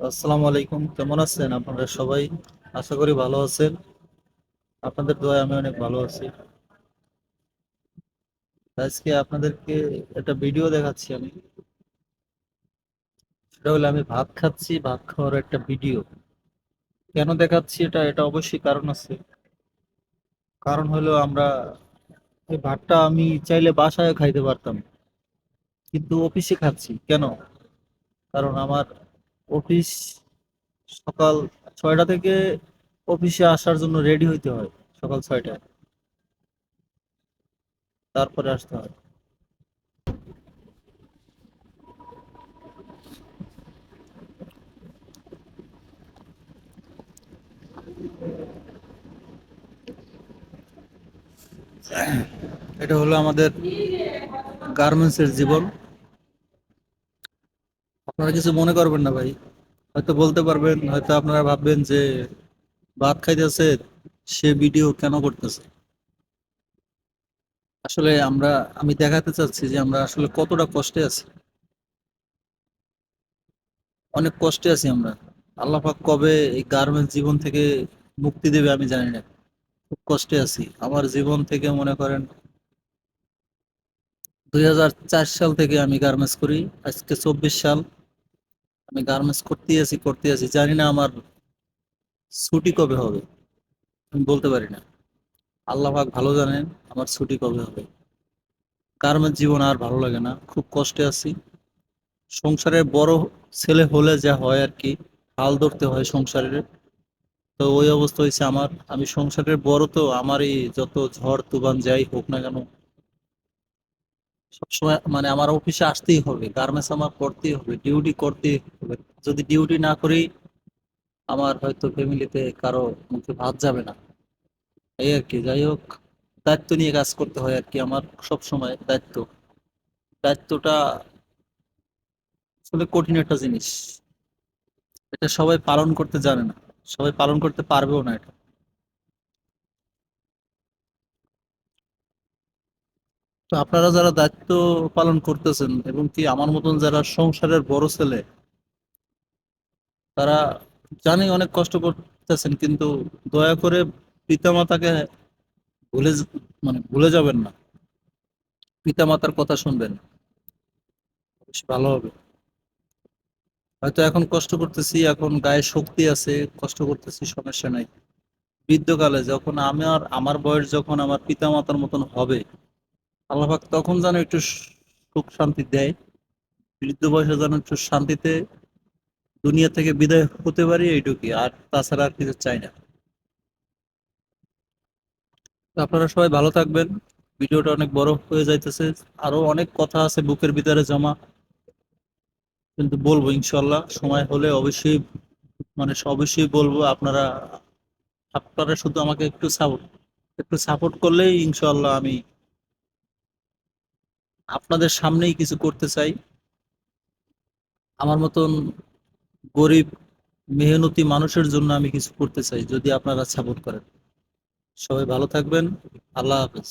আসসালামু আলাইকুম, কেমন আছেন আপনারা সবাই? আশা করি ভালো আছেন। আপনাদের দোয়ায় আমি অনেক ভালো আছি। আজকে আপনাদেরকে একটা ভিডিও দেখাচ্ছি আমি। সেটা হলো আমি ভাত খাচ্ছি, ভাত খাওয়ার একটা ভিডিও। কেন দেখাচ্ছি এটা অবশ্যই কারণ আছে। কারণ হলো আমরা এই ভাতটা আমি চাইলে বাসায় খাইতে পারতাম, কিন্তু অফিসে খাচ্ছি কেন? কারণ আমার অফিস সকাল 6টা থেকে অফিসে আসার জন্য রেডি হইতে হয়। সকাল 6টায় তারপরে আসতে হয়। এটা হলো আমাদের গার্মেন্টস এর জীবন। আপনারা কিছু মনে করবেন না ভাই। হয়তো বলতে পারবেন, হয়তো আপনারা ভাববেন যে ভাত খাইতেছে, সে ভিডিও কেন করতেছে। আসলে আমি দেখাতে চাচ্ছি যে আমরা আসলে কতটা কষ্টে আছি। অনেক কষ্টে আছি আমরা। আল্লাহ পাক কবে এই গার্মেন্টস জীবন থেকে মুক্তি দেবে আমি জানি না। খুব কষ্টে আছি। আমার জীবন থেকে মনে করেন 2004 সাল থেকে আমি গার্মেন্টস করি। আজকে 24 সাল। আমি গার্মেন্টস করতে আছি, জানি না আমার ছুটি কবে হবে। আমি বলতে পারি না। আল্লাহ পাক ভালো জানেন আমার ছুটি কবে হবে। গার্মেন্টস জীবন আর ভালো লাগে না, খুব কষ্টে আছি। সংসারের বড় ছেলে হলে যা হয় আর কি, হাল ধরতে হয় সংসারের। তো ওই অবস্থা হয়েছে আমার। আমি সংসারের বড়, তো আমারই যত ঝড় তুফান যাই হোক না কেন, সবসময় মানে আমার অফিসে আসতেই হবে, গার্মেন্টস আমার করতেই হবে, ডিউটি করতেই হবে। যদি ডিউটি না করি, আমার হয়তো ফ্যামিলিতে কারো মুখে ভাত যাবে না। এই আর কি, যাই হোক, দায়িত্ব নিয়ে কাজ করতে হয় আর কি। আমার সব সময় দায়িত্বটা আসলে কঠিন একটা জিনিস। এটা সবাই পালন করতে জানে না, সবাই পালন করতে পারবেও না এটা। তো আপনারা যারা দায়িত্ব পালন করতেছেন, এবং কি আমার মতন যারা সংসারের বড় ছেলে, তারা জানি অনেক কষ্ট করতেছেন, কিন্তু দয়া করে পিতামাতাকে ভুলে যাবেন না। পিতামাতার কথা শুনবেন, বেশ ভালো হবে। হয়তো এখন কষ্ট করতেছি, এখন গায়ে শক্তি আছে, কষ্ট করতেছি, সমস্যা নাই। বৃদ্ধকালে যখন আমার বয়স যখন আমার পিতামাতার মতন হবে, আল্লাহ পাক তখন যেন একটু সুখ শান্তি দেয়। বৃদ্ধ বয়সে যেন একটু শান্তিতে দুনিয়া থেকে বিদায় হতে পারি, এইটুকুই। আর তাছাড়া আর কিছু চাই না। তো আপনারা সবাই ভালো থাকবেন। ভিডিওটা অনেক বড় হয়ে যাইতেছে। আরো অনেক কথা আছে বুকের ভিতরে জমা, কিন্তু বলবো ইনশাল্লাহ সময় হলে অবশ্যই, মানে অবশ্যই বলবো। আপনারা আপনারা শুধু আমাকে একটু সাপোর্ট করলেই ইনশাল্লাহ আমি আপনাদের সামনেই কিছু করতে চাই। আমার মতন গরিব মেহনতি মানুষের জন্য আমি কিছু করতে চাই, যদি আপনারা সাপোর্ট করেন। সবাই ভালো থাকবেন। আল্লাহ হাফেজ।